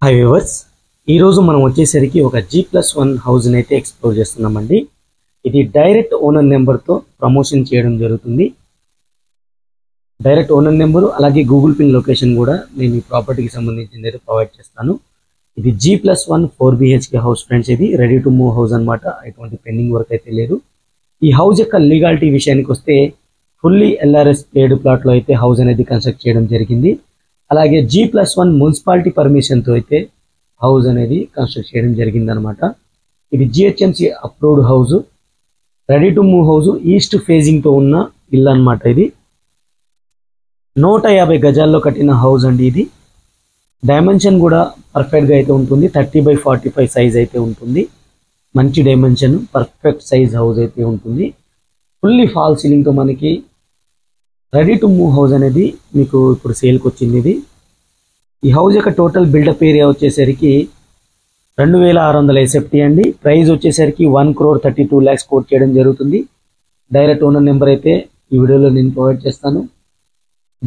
Hi viewers, ఈరోజు మనం వచ్చేసరికి ఒక G+1 హౌస్ని అయితే ఎక్స్ప్లోర్ చేస్తున్నామండి. ఇది డైరెక్ట్ ఓనర్ నెంబర్తో ప్రమోషన్ చేయడం జరుగుతుంది. డైరెక్ట్ ఓనర్ నెంబరు అలాగే గూగుల్ పిన్ లొకేషన్ కూడా నేను ఈ ప్రాపర్టీకి సంబంధించింది అయితే ప్రొవైడ్ చేస్తాను. ఇది G+1 4 BHK హౌస్ ఫ్రెండ్స్. ఇది రెడీ టు మూవ్ హౌస్ అనమాట. ఎటువంటి పెండింగ్ వర్క్ అయితే లేదు. ఈ హౌస్ యొక్క లీగాలిటీ విషయానికి వస్తే ఫుల్లీ LRS పేడ్ ప్లాట్లో అయితే హౌస్ అనేది కన్స్ట్రక్ట్ చేయడం జరిగింది. అలాగే G+1 మున్సిపాలిటీ పర్మిషన్తో అయితే హౌస్ అనేది కన్స్ట్రక్ట్ చేయడం జరిగిందనమాట. ఇది GHMC approved house, ready to move house, east ఫేజింగ్తో ఉన్న ఇల్లు అనమాట. ఇది 150 గజాల్లో కట్టిన హౌస్ అండి. ఇది డైమెన్షన్ కూడా పర్ఫెక్ట్గా అయితే ఉంటుంది. 30/45 సైజ్ అయితే ఉంటుంది. మంచి డైమెన్షన్, పర్ఫెక్ట్ సైజ్ హౌస్ అయితే ఉంటుంది. ఫుల్లీ ఫాల్ సీలింగ్తో మనకి రెడీ టు మూవ్ హౌస్ అనేది మీకు ఇప్పుడు సేల్కి వచ్చింది. ఇది ఈ హౌస్ యొక్క టోటల్ బిల్డప్ ఏరియా వచ్చేసరికి 2600 SFT అండి. ప్రైస్ వచ్చేసరికి 1,32 lakhs కోట్ చేయడం జరుగుతుంది. డైరెక్ట్ ఓనర్ నెంబర్ అయితే ఈ వీడియోలో నేను ప్రొవైడ్ చేస్తాను.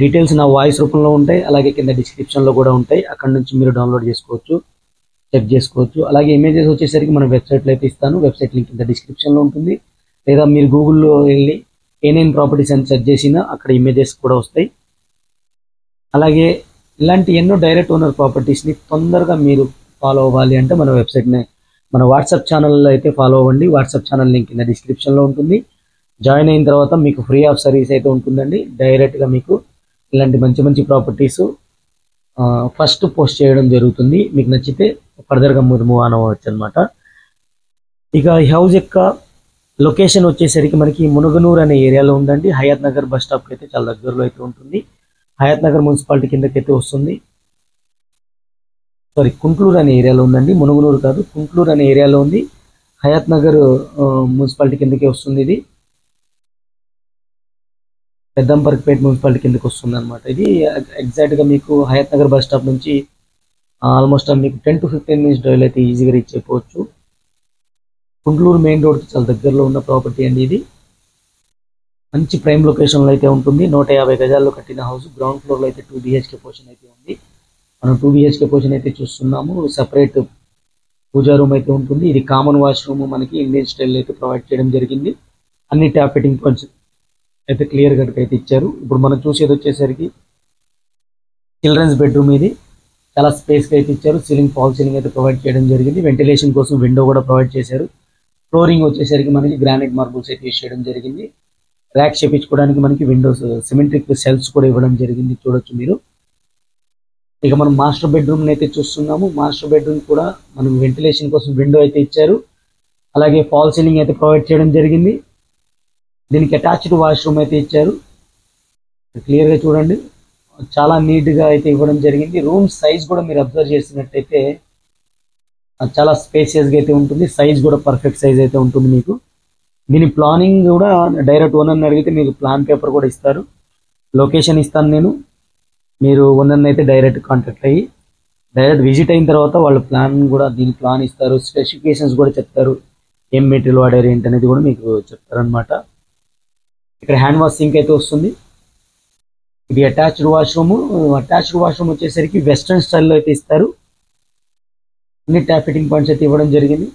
డీటెయిల్స్ నా వాయిస్ రూపంలో ఉంటాయి, అలాగే కింద డిస్క్రిప్షన్లో కూడా ఉంటాయి. అక్కడ నుంచి మీరు డౌన్లోడ్ చేసుకోవచ్చు, చెక్ చేసుకోవచ్చు. అలాగే ఇమేజెస్ వచ్చేసరికి మన వెబ్సైట్లో అయితే ఇస్తాను. వెబ్సైట్ లింక్ కింద డిస్క్రిప్షన్లో ఉంటుంది. లేదా మీరు గూగుల్లో వెళ్ళి A9 ప్రాపర్టీస్ అని సెర్చ్ చేసినా అక్కడ ఇమేజెస్ కూడా వస్తాయి. అలాగే ఇలాంటి ఎన్నో డైరెక్ట్ ఓనర్ ప్రాపర్టీస్ని తొందరగా మీరు ఫాలో అవ్వాలి అంటే మన వెబ్సైట్ని, మన వాట్సాప్ ఛానల్లో అయితే ఫాలో అవ్వండి. వాట్సాప్ ఛానల్ లింక్ కింద డిస్క్రిప్షన్లో ఉంటుంది. జాయిన్ అయిన తర్వాత మీకు ఫ్రీ ఆఫ్ సర్వీస్ అయితే ఉంటుందండి. డైరెక్ట్గా మీకు ఇలాంటి మంచి మంచి ప్రాపర్టీస్ ఫస్ట్ పోస్ట్ చేయడం జరుగుతుంది. మీకు నచ్చితే ఫర్దర్గా మీరు మూవ్ ఆన్ అవ్వచ్చు అనమాట. ఇక ఈ హౌస్ యొక్క లొకేషన్ వచ్చేసరికి మనకి మునుగనూరు అనే ఏరియాలో ఉందండి. హయాత్ నగర్ బస్ స్టాప్కి అయితే చాలా దగ్గరలో అయితే ఉంటుంది. హయాత్ నగర్ మున్సిపాలిటీ కిందకైతే వస్తుంది. సారీ, కుంట్లూరు అనే ఏరియాలో ఉందండి. మునుగనూరు కాదు, కుంట్లూరు అనే ఏరియాలో ఉంది. హయాత్ నగర్ మున్సిపాలిటీ కిందకే వస్తుంది. ఇది పెద్దంపర్తిపేట మున్సిపాలిటీ కిందకి వస్తుంది అనమాట. ఇది ఎగ్జాక్ట్గా మీకు హయాత్ నగర్ బస్ స్టాప్ నుంచి ఆల్మోస్ట్ మీకు 10 to 15 minutes డ్రైవ్ అయితే ఈజీగా రీచ్ అయిపోవచ్చు. కుంట్లూరు మెయిన్ రోడ్కి చాలా దగ్గరలో ఉన్న ప్రాపర్టీ అండి. ఇది మంచి ప్రైమ్ లొకేషన్లో అయితే ఉంటుంది. 150 గజాల్లో కట్టిన హౌస్. గ్రౌండ్ ఫ్లోర్లో అయితే 2 BHK పోర్షన్ అయితే ఉంది. మనం 2 BHK పోర్షన్ అయితే చూస్తున్నాము. సపరేట్ పూజా రూమ్ అయితే ఉంటుంది. ఇది కామన్ వాష్రూమ్ మనకి ఇండియన్ స్టైల్ అయితే ప్రొవైడ్ చేయడం జరిగింది. అన్ని ట్యాప్ ఫిట్టింగ్ పాయింట్స్ అయితే క్లియర్ కట్గా అయితే ఇచ్చారు. ఇప్పుడు మనం చూసేది వచ్చేసరికి చిల్డ్రన్స్ బెడ్రూమ్. ఇది చాలా స్పేస్గా అయితే ఇచ్చారు. సీలింగ్ ఫాల్ సీలింగ్ అయితే ప్రొవైడ్ చేయడం జరిగింది. వెంటిలేషన్ కోసం విండో కూడా ప్రొవైడ్ చేశారు. ఫ్లోరింగ్ వచ్చేసరికి మనకి గ్రానైట్ మార్బుల్స్ అయితే యూజ్ చేయడం జరిగింది. ర్యాక్ చేపించుకోవడానికి మనకి విండోస్ సిమెట్రిక్ సెల్స్ కూడా ఇవ్వడం జరిగింది, చూడొచ్చు మీరు. ఇక మనం మాస్టర్ బెడ్రూమ్ అయితే చూస్తున్నాము. మాస్టర్ బెడ్రూమ్ కూడా మనం వెంటిలేషన్ కోసం విండో అయితే ఇచ్చారు. అలాగే ఫాల్ సీలింగ్ అయితే ప్రొవైడ్ చేయడం జరిగింది. దీనికి అటాచ్డ్ వాష్రూమ్ అయితే ఇచ్చారు. క్లియర్గా చూడండి, చాలా నీట్గా అయితే ఇవ్వడం జరిగింది. రూమ్ సైజ్ కూడా మీరు అబ్జర్వ్ చేసినట్టయితే చాలా స్పేసియస్గా అయితే ఉంటుంది. సైజ్ కూడా పర్ఫెక్ట్ సైజ్ అయితే ఉంటుంది మీకు. దీని ప్లానింగ్ కూడా డైరెక్ట్ ఓనర్ని అడిగితే మీకు ప్లాన్ పేపర్ కూడా ఇస్తారు. లొకేషన్ ఇస్తాను నేను. మీరు ఓనర్ని అయితే డైరెక్ట్ కాంటాక్ట్ అయ్యి డైరెక్ట్ విజిట్ అయిన తర్వాత వాళ్ళు ప్లాన్ కూడా, దీని ప్లాన్ ఇస్తారు. స్పెసిఫికేషన్స్ కూడా చెప్తారు. ఏం మెటీరియల్ వాడారు ఏంటి అనేది కూడా మీకు చెప్తారనమాట. ఇక్కడ హ్యాండ్ వాష్ సింక్ అయితే వస్తుంది. ఇది అటాచ్డ్ వాష్రూమ్. అటాచ్డ్ వాష్రూమ్ వచ్చేసరికి వెస్ట్రన్ స్టైల్లో అయితే ఇస్తారు. అన్ని ట్యాప్ ఫిట్టింగ్ పాయింట్స్ అయితే ఇవ్వడం జరిగింది.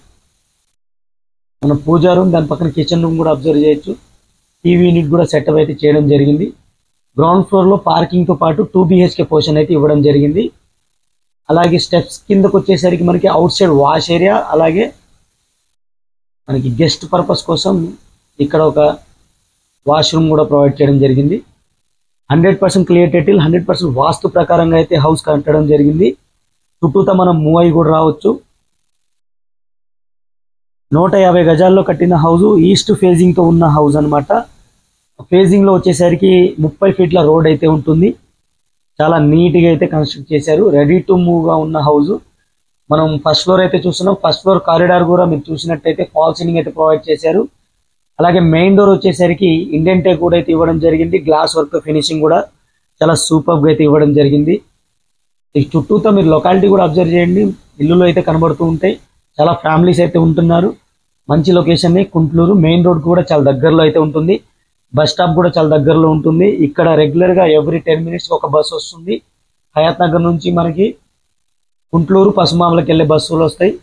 మన పూజా రూమ్, దాని పక్కన కిచెన్ రూమ్ కూడా అబ్జర్వ్ చేయొచ్చు. టీవీ యూనిట్ కూడా సెటప్ అయితే చేయడం జరిగింది. గ్రౌండ్ ఫ్లోర్లో పార్కింగ్తో పాటు 2 BHK పోర్షన్ అయితే ఇవ్వడం జరిగింది. అలాగే స్టెప్స్ కిందకు వచ్చేసరికి మనకి అవుట్ సైడ్ వాష్ ఏరియా, అలాగే మనకి గెస్ట్ పర్పస్ కోసం ఇక్కడ ఒక వాష్రూమ్ కూడా ప్రొవైడ్ చేయడం జరిగింది. 100% క్లియర్ టైటిల్, 100% వాస్తు ప్రకారంగా అయితే హౌస్ కట్టడం జరిగింది. చుట్టూతో మనం మూవ్ అయ్యి కూడా రావచ్చు. 150 గజాల్లో కట్టిన హౌస్, ఈస్ట్ ఫేజింగ్తో ఉన్న హౌస్ అనమాట. ఫేజింగ్లో వచ్చేసరికి 30 ఫీట్ల రోడ్ అయితే ఉంటుంది. చాలా నీట్గా అయితే కన్స్ట్రక్ట్ చేశారు. రెడీ టు మూవ్గా ఉన్న హౌస్. మనం ఫస్ట్ ఫ్లోర్ అయితే చూస్తున్నాం. ఫస్ట్ ఫ్లోర్ కారిడార్ కూడా మీరు చూసినట్టయితే ఫాల్ సీలింగ్ అయితే ప్రొవైడ్ చేశారు. అలాగే మెయిన్ డోర్ వచ్చేసరికి ఇండియన్ టేక్ కూడా అయితే ఇవ్వడం జరిగింది. గ్లాస్ వర్క్ ఫినిషింగ్ కూడా చాలా సూపర్గా అయితే ఇవ్వడం జరిగింది. ఈ చుట్టూతో మీరు లొకాలిటీ కూడా అబ్జర్వ్ చేయండి. ఇల్లులు అయితే కనబడుతూ ఉంటాయి. చాలా ఫ్యామిలీస్ అయితే ఉంటున్నారు. మంచి లొకేషన్. కుంట్లూరు మెయిన్ రోడ్ కూడా చాలా దగ్గరలో అయితే ఉంటుంది. బస్ స్టాప్ కూడా చాలా దగ్గరలో ఉంటుంది. ఇక్కడ రెగ్యులర్గా ఎవ్రీ 10 minutes ఒక బస్ వస్తుంది. హయాత్ నగర్ నుంచి మనకి గుంటూరు పసుమామలకి వెళ్ళే బస్సులు వస్తాయి.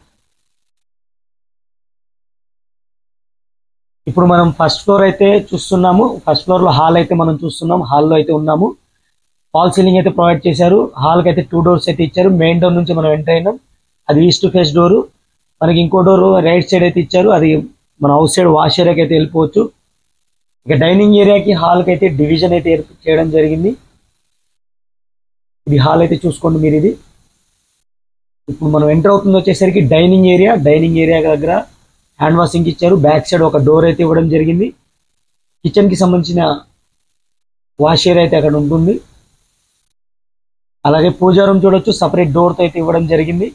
ఇప్పుడు మనం ఫస్ట్ ఫ్లోర్ అయితే చూస్తున్నాము. ఫస్ట్ ఫ్లోర్ లో హాల్ అయితే మనం చూస్తున్నాం. హాల్లో అయితే ఉన్నాము. ఫాల్ సీలింగ్ అయితే ప్రొవైడ్ చేశారు. హాల్కి అయితే 2 డోర్స్ అయితే ఇచ్చారు. మెయిన్ డోర్ నుంచి మనం ఎంటర్ అయినాం. అది ఈస్ట్ ఫేస్ డోరు. మనకి ఇంకో డోర్ రైట్ సైడ్ అయితే ఇచ్చారు. అది మన అవుట్ సైడ్ వాష్ ఏరియాకి అయితే వెళ్ళిపోవచ్చు. ఇక డైనింగ్ ఏరియాకి హాల్కి అయితే డివిజన్ అయితే చేయడం జరిగింది. ఇది హాల్ అయితే చూసుకోండి మీరు. ఇది ఇప్పుడు మనం ఎంటర్ అవుతుంది వచ్చేసరికి డైనింగ్ ఏరియా. డైనింగ్ ఏరియా దగ్గర హ్యాండ్ వాషింగ్ ఇచ్చారు. బ్యాక్ సైడ్ ఒక డోర్ అయితే ఇవ్వడం జరిగింది. కిచెన్ కి సంబంధించిన వాష్ ఏరియా అయితే అక్కడ ఉంటుంది. అలాగే పూజా రూమ్ చూడొచ్చు, సపరేట్ డోర్ తో అయితే ఇవ్వడం జరిగింది.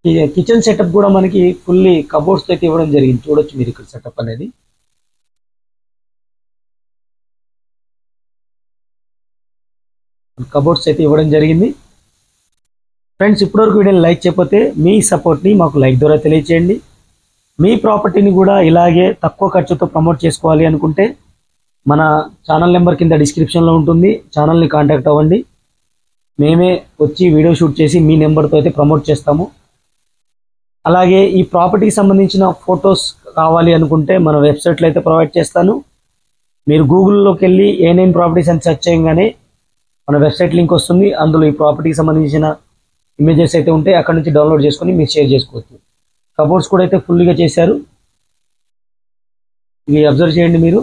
ఈ కిచెన్ సెటప్ కూడా మనకి ఫుల్లీ కబోర్డ్స్ తో అయితే ఇవ్వడం జరిగింది. చూడొచ్చు మీరు ఇక్కడ సెటప్ అనేది. కబోర్డ్స్ అయితే ఇవ్వడం జరిగింది. ఫ్రెండ్స్, ఇప్పటివరకు వీడియోని లైక్ చేయకపోతే మీ సపోర్ట్ని మాకు లైక్ ద్వారా తెలియచేయండి. మీ ప్రాపర్టీని కూడా ఇలాగే తక్కువ ఖర్చుతో ప్రమోట్ చేసుకోవాలి అనుకుంటే మన ఛానల్ నెంబర్ కింద డిస్క్రిప్షన్లో ఉంటుంది. ఛానల్ని కాంటాక్ట్ అవ్వండి. మేమే వచ్చి వీడియో షూట్ చేసి మీ నెంబర్తో అయితే ప్రమోట్ చేస్తాము. అలాగే ఈ ప్రాపర్టీకి సంబంధించిన ఫొటోస్ కావాలి అనుకుంటే మన వెబ్సైట్లో అయితే ప్రొవైడ్ చేస్తాను. మీరు గూగుల్లోకి వెళ్ళి A9 ప్రాపర్టీస్ అని సెర్చ్ చేయగానే మన వెబ్సైట్ లింక్ వస్తుంది. అందులో ఈ ప్రాపర్టీకి సంబంధించిన ఇమేజెస్ అయితే ఉంటాయి. అక్కడ నుంచి డౌన్లోడ్ చేసుకొని మీరు షేర్ చేసుకోవచ్చు. కబోర్డ్స్ కూడా అయితే ఫుల్గా చేశారు. ఇది అబ్జర్వ్ చేయండి మీరు.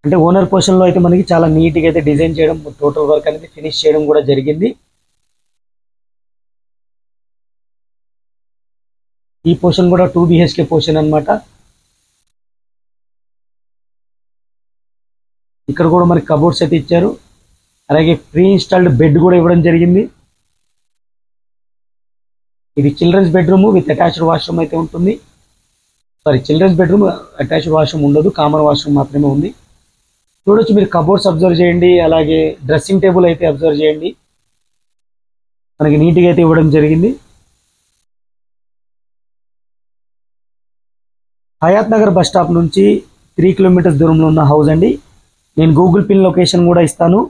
అంటే ఓనర్ పోర్షన్లో అయితే మనకి చాలా నీట్గా అయితే డిజైన్ చేయడం, టోటల్ వర్క్ అనేది ఫినిష్ చేయడం కూడా జరిగింది. ఈ పోర్షన్ కూడా 2 BHK పోర్షన్ అన్నమాట. ఇక్కడ కూడా మనకి కబోర్డ్స్ అయితే ఇచ్చారు. అలాగే ప్రీ ఇన్స్టాల్డ్ బెడ్ కూడా ఇవ్వడం జరిగింది. ఇది children's bedroom with attached washroom అయితే ఉంటుంది. Sorry, children's bedroom attached washroom ఉండదు, కామన్ వాష్రూమ్ మాత్రమే ఉంది. చూడొచ్చు మీరు. కబోర్డ్స్ అబ్జర్వ్ చేయండి. అలాగే డ్రెస్సింగ్ టేబుల్ అయితే అబ్జర్వ్ చేయండి. మనకి నీట్గా అయితే ఇవ్వడం జరిగింది. హయాత్ నగర్ బస్ స్టాప్ నుంచి 3 కిలోమీటర్స్ దూరంలో ఉన్న హౌస్ అండి. నేను గూగుల్ పిన్ లొకేషన్ కూడా ఇస్తాను.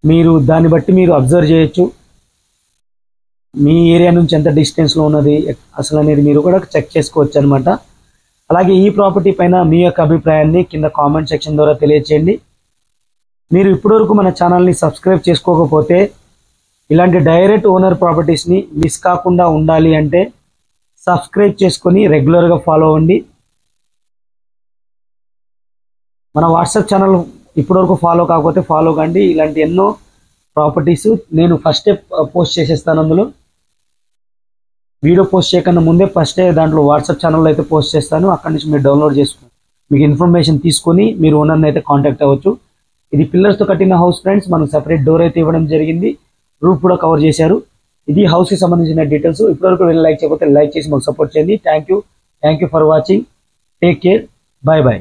మీరు దాన్ని బట్టి మీరు అబ్జర్వ్ చేయొచ్చు. మీ ఏరియా నుంచి ఎంత డిస్టెన్స్లో ఉన్నది అసలు అనేది మీరు కూడా చెక్ చేసుకోవచ్చు అనమాట. అలాగే ఈ ప్రాపర్టీ పైన మీ యొక్క అభిప్రాయాన్ని కింద కామెంట్ సెక్షన్ ద్వారా తెలియచేయండి. మీరు ఇప్పటివరకు మన ఛానల్ని సబ్స్క్రైబ్ చేసుకోకపోతే ఇలాంటి డైరెక్ట్ ఓనర్ ప్రాపర్టీస్ని మిస్ కాకుండా ఉండాలి అంటే సబ్స్క్రైబ్ చేసుకొని రెగ్యులర్గా ఫాలో అవ్వండి. మన వాట్సాప్ ఛానల్ ఇప్పటివరకు ఫాలో కాకపోతే ఫాలో కండి. ఇలాంటి ఎన్నో ప్రాపర్టీస్ నేను ఫస్టే పోస్ట్ చేసేస్తాను. అందులో వీడియో పోస్ట్ చేయకుండా ముందే ఫస్టే దాంట్లో వాట్సాప్ ఛానల్లో అయితే పోస్ట్ చేస్తాను. అక్కడి నుంచి మీరు డౌన్లోడ్ చేసుకుని మీకు ఇన్ఫర్మేషన్ తీసుకొని మీరు ఓనర్ని అయితే కాంటాక్ట్ అవ్వచ్చు. ఇది పిల్లర్స్తో కట్టిన హౌస్ ఫ్రెండ్స్. మనకు సపరేట్ డోర్ అయితే ఇవ్వడం జరిగింది. రూఫ్ కూడా కవర్ చేశారు. ఇది హౌస్కి సంబంధించిన డీటెయిల్స్. ఇప్పటివరకు వీళ్ళు లైక్ చేయకపోతే లైక్ చేసి మాకు సపోర్ట్ చేయండి. Thank you for watching. Take care. Bye bye.